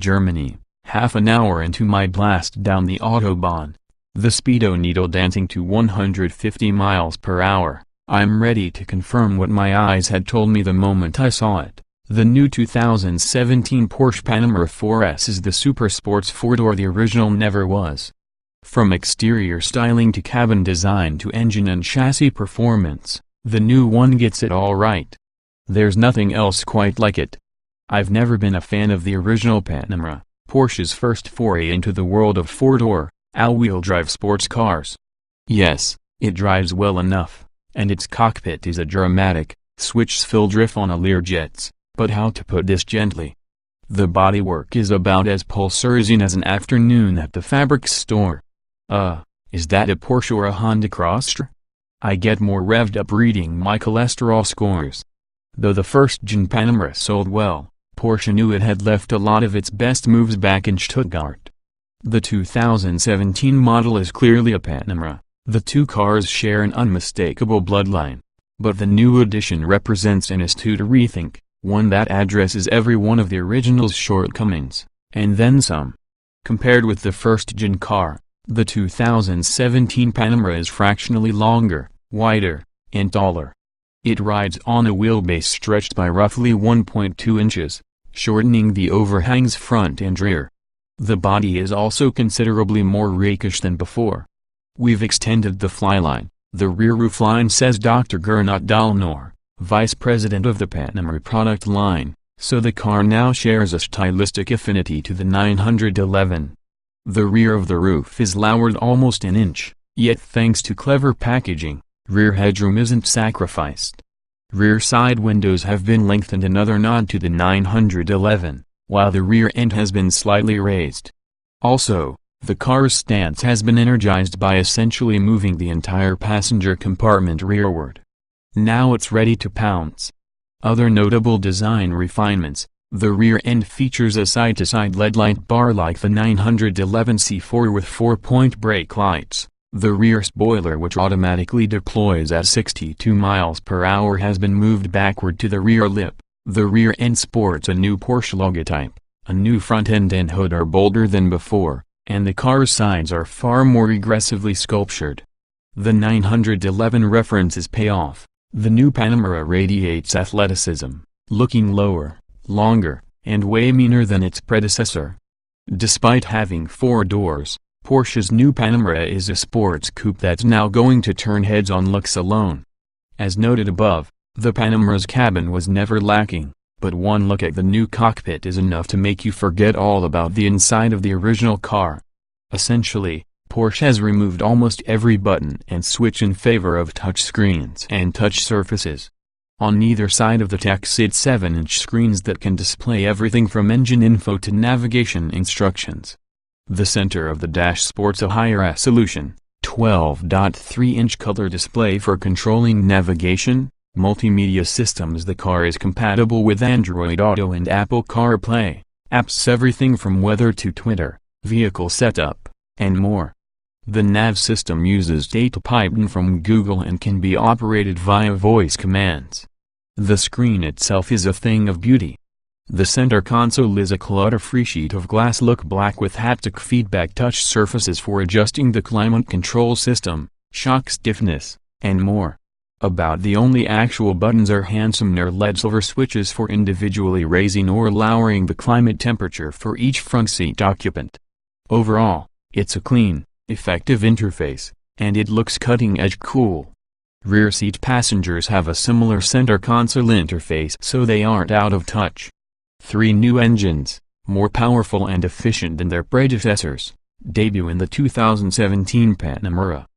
Germany, half an hour into my blast down the Autobahn. The speedometer dancing to 150 miles per hour. I'm ready to confirm what my eyes had told me the moment I saw it. The new 2017 Porsche Panamera 4S is the super sports four-door the original never was. From exterior styling to cabin design to engine and chassis performance, the new one gets it all right. There's nothing else quite like it. I've never been a fan of the original Panamera, Porsche's first foray into the world of four-door, all-wheel drive sports cars. Yes, it drives well enough, and its cockpit is a dramatic, switch-filled riff on a Learjet's, but how to put this gently? The bodywork is about as pulsarizing as an afternoon at the fabric store. Is that a Porsche or a Honda Crosster? I get more revved up reading my cholesterol scores. Though the first-gen Panamera sold well, Porsche knew it had left a lot of its best moves back in Stuttgart. The 2017 model is clearly a Panamera. The two cars share an unmistakable bloodline. But the new edition represents an astute rethink, one that addresses every one of the original's shortcomings, and then some. Compared with the first-gen car, the 2017 Panamera is fractionally longer, wider, and taller. It rides on a wheelbase stretched by roughly 1.2 inches, shortening the overhangs front and rear. The body is also considerably more rakish than before. We've extended the flyline, the rear roofline, says Dr. Gernot Dahlnor, vice president of the Panamera product line, so the car now shares a stylistic affinity to the 911. The rear of the roof is lowered almost an inch, yet thanks to clever packaging, rear headroom isn't sacrificed. Rear side windows have been lengthened, another nod to the 911, while the rear end has been slightly raised. Also, the car's stance has been energized by essentially moving the entire passenger compartment rearward. Now it's ready to pounce. Other notable design refinements: the rear end features a side-to-side LED light bar like the 911 C4 with 4-point brake lights. The rear spoiler, which automatically deploys at 62 miles per hour, has been moved backward to the rear lip. The rear end sports a new Porsche logotype. A new front end and hood are bolder than before, and the car's sides are far more aggressively sculptured. The 911 references pay off. The new Panamera radiates athleticism, looking lower, longer, and way meaner than its predecessor. Despite having 4 doors, Porsche's new Panamera is a sports coupe that's now going to turn heads on looks alone. As noted above, the Panamera's cabin was never lacking, but one look at the new cockpit is enough to make you forget all about the inside of the original car. Essentially, Porsche has removed almost every button and switch in favor of touchscreens and touch surfaces. On either side of the tech sit 7-inch screens that can display everything from engine info to navigation instructions. The center of the dash sports a higher resolution, 12.3-inch color display for controlling navigation, multimedia systems. The car is compatible with Android Auto and Apple CarPlay, apps everything from weather to Twitter, vehicle setup, and more. The nav system uses data piped in from Google and can be operated via voice commands. The screen itself is a thing of beauty. The center console is a clutter-free sheet of glass, look black, with haptic feedback touch surfaces for adjusting the climate control system, shock stiffness, and more. About the only actual buttons are handsome near LED silver switches for individually raising or lowering the climate temperature for each front seat occupant. Overall, it's a clean, effective interface, and it looks cutting-edge cool. Rear seat passengers have a similar center console interface, so they aren't out of touch. 3 new engines, more powerful and efficient than their predecessors, debut in the 2017 Panamera.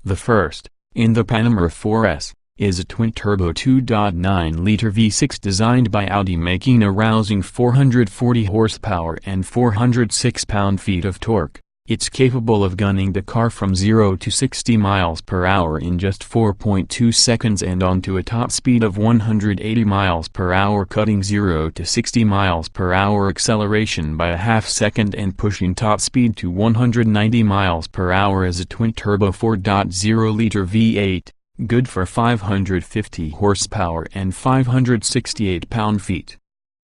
The first, in the Panamera 4S, is a twin-turbo 2.9-liter V6 designed by Audi, making a rousing 440 horsepower and 406 pound-feet of torque. It's capable of gunning the car from 0 to 60 miles per hour in just 4.2 seconds and onto a top speed of 180 miles per hour, cutting 0 to 60 miles per hour acceleration by a half second and pushing top speed to 190 miles per hour as a twin-turbo 4.0-liter V8, good for 550 horsepower and 568 pound-feet.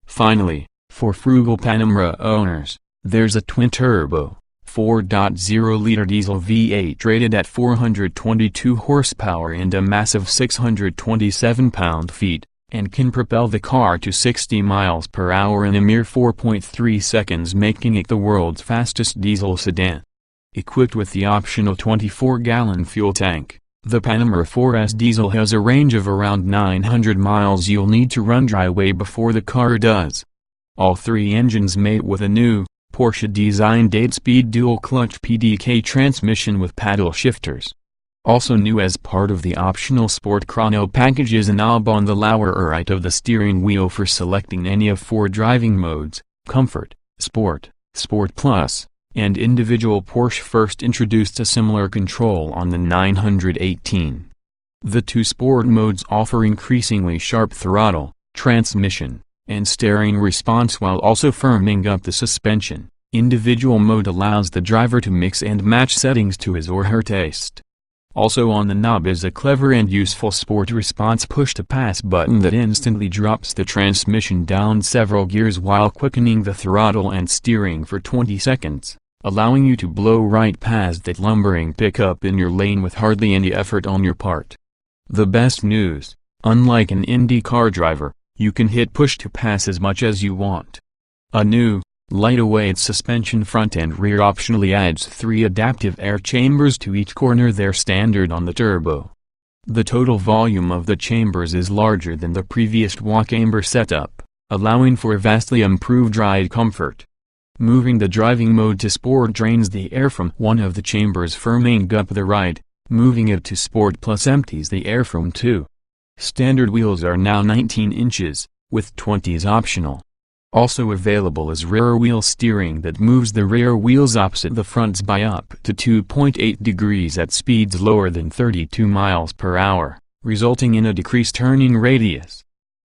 Finally, For frugal Panamera owners, there's a twin-turbo, 4.0-liter diesel V8 rated at 422 horsepower and a massive 627 pound-feet, and can propel the car to 60 miles per hour in a mere 4.3 seconds, making it the world's fastest diesel sedan. Equipped with the optional 24-gallon fuel tank, the Panamera 4S diesel has a range of around 900 miles. You'll need to run dry way before the car does. All three engines mate with a new, Porsche designed 8-speed dual-clutch PDK transmission with paddle shifters. Also new as part of the optional Sport Chrono package is a knob on the lower right of the steering wheel for selecting any of 4 driving modes: Comfort, Sport, Sport Plus, and Individual. Porsche first introduced a similar control on the 918. The 2 sport modes offer increasingly sharp throttle, transmission, and steering response while also firming up the suspension. Individual mode allows the driver to mix and match settings to his or her taste. Also on the knob is a clever and useful Sport Response push-to-pass button that instantly drops the transmission down several gears while quickening the throttle and steering for 20 seconds, allowing you to blow right past that lumbering pickup in your lane with hardly any effort on your part. The best news: unlike an IndyCar driver, you can hit push-to-pass as much as you want. A new, lightweight suspension front and rear optionally adds 3 adaptive air chambers to each corner. They're standard on the turbo. The total volume of the chambers is larger than the previous walk-chamber setup, allowing for vastly improved ride comfort. Moving the driving mode to Sport drains the air from one of the chambers, firming up the ride. Moving it to Sport Plus empties the air from 2. Standard wheels are now 19 inches, with 20s optional. Also available is rear wheel steering that moves the rear wheels opposite the fronts by up to 2.8 degrees at speeds lower than 32 miles per hour, resulting in a decreased turning radius.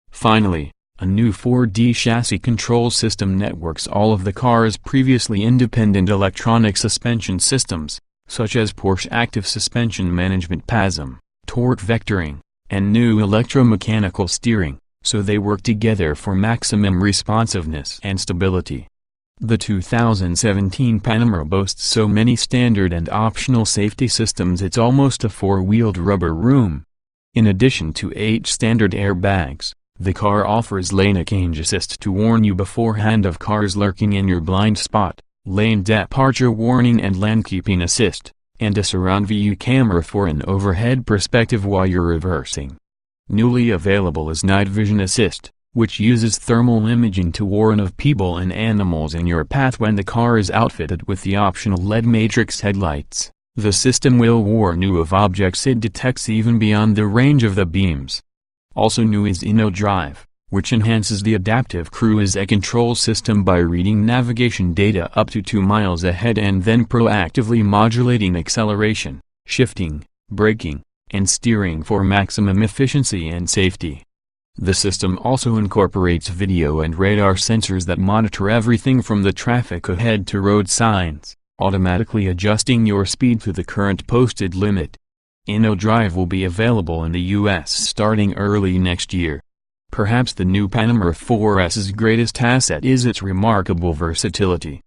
Finally, a new 4D chassis control system networks all of the car's previously independent electronic suspension systems, such as Porsche Active Suspension Management PASM, torque vectoring, and new electromechanical steering, so they work together for maximum responsiveness and stability. The 2017 Panamera boasts so many standard and optional safety systems it's almost a 4-wheeled rubber room. In addition to 8 standard airbags, the car offers lane change assist to warn you beforehand of cars lurking in your blind spot, lane departure warning and lane keeping assist, and a surround view camera for an overhead perspective while you're reversing. Newly available is night vision assist, which uses thermal imaging to warn of people and animals in your path when the car is outfitted with the optional LED matrix headlights. The system will warn you of objects it detects even beyond the range of the beams. Also new is InnoDrive, which enhances the adaptive cruise control system by reading navigation data up to 2 miles ahead and then proactively modulating acceleration, shifting, braking, and steering for maximum efficiency and safety. The system also incorporates video and radar sensors that monitor everything from the traffic ahead to road signs, automatically adjusting your speed to the current posted limit. InnoDrive will be available in the US starting early next year. Perhaps the new Panamera 4S's greatest asset is its remarkable versatility.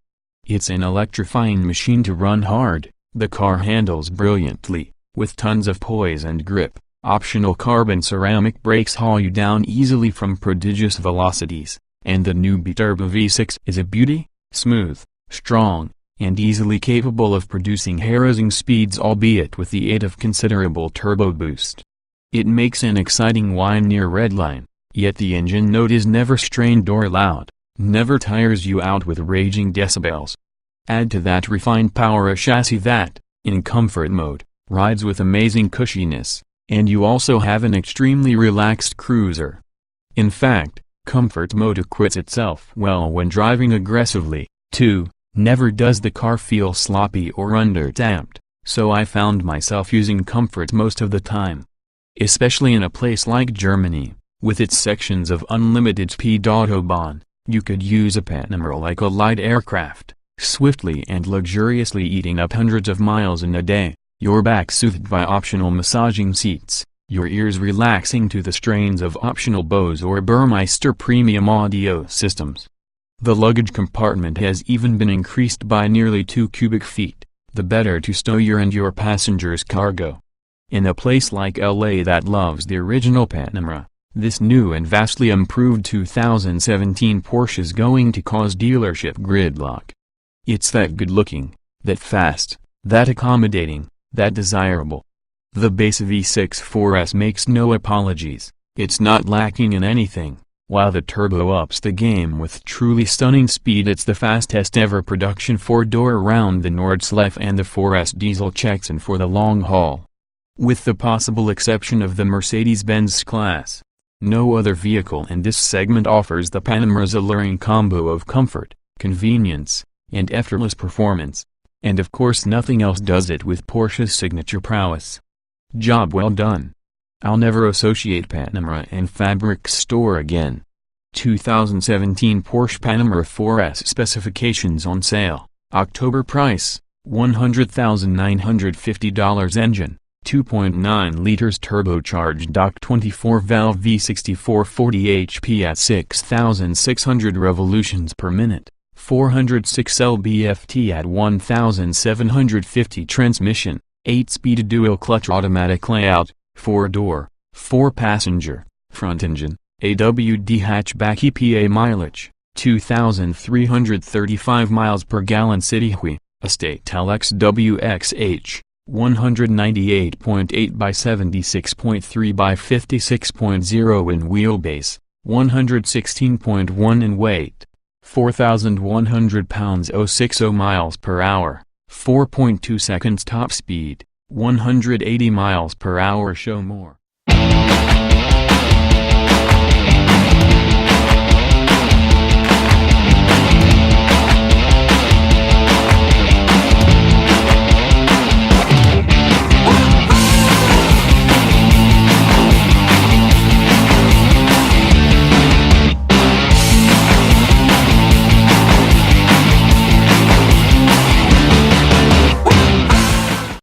It's an electrifying machine to run hard. The car handles brilliantly, with tons of poise and grip. Optional carbon ceramic brakes haul you down easily from prodigious velocities, and the new B-Turbo V6 is a beauty, smooth, strong, and easily capable of producing hair-raising speeds, albeit with the aid of considerable turbo boost. It makes an exciting whine near redline, yet the engine note is never strained or loud, never tires you out with raging decibels. Add to that refined power a chassis that, in comfort mode, rides with amazing cushiness, and you also have an extremely relaxed cruiser. In fact, comfort mode acquits itself well when driving aggressively, too. Never does the car feel sloppy or under-damped, so I found myself using comfort most of the time. Especially in a place like Germany, with its sections of unlimited speed autobahn, you could use a Panamera like a light aircraft, swiftly and luxuriously eating up hundreds of miles in a day, your back soothed by optional massaging seats, your ears relaxing to the strains of optional Bose or Burmeister premium audio systems. The luggage compartment has even been increased by nearly 2 cubic feet, the better to stow your and your passengers' cargo. In a place like LA that loves the original Panamera, this new and vastly improved 2017 Porsche is going to cause dealership gridlock. It's that good-looking, that fast, that accommodating, that desirable. The base V6 4S makes no apologies, it's not lacking in anything. While the turbo ups the game with truly stunning speed, it's the fastest ever production 4-door around the Nordschleife, and the 4S diesel checks in for the long haul. With the possible exception of the Mercedes-Benz class, no other vehicle in this segment offers the Panamera's alluring combo of comfort, convenience, and effortless performance. And of course nothing else does it with Porsche's signature prowess. Job well done. I'll never associate Panamera and Fabric Store again. 2017 Porsche Panamera 4S specifications on sale. October price, $100,950. Engine, 2.9 liters turbocharged Dock 24-valve V64 40 HP at 6,600 revolutions per minute. 406 lb-ft at 1,750 transmission, 8-speed dual-clutch automatic layout, 4-door, 4-passenger, front engine, AWD hatchback. EPA mileage, 2,335 miles per gallon. City Estate LXWXH, 198.8 by 76.3 by 56.0 in wheelbase, 116.1 in weight. 4,100 pounds. 060 miles per hour, 4.2 seconds. Top speed, 180 miles per hour. Show more.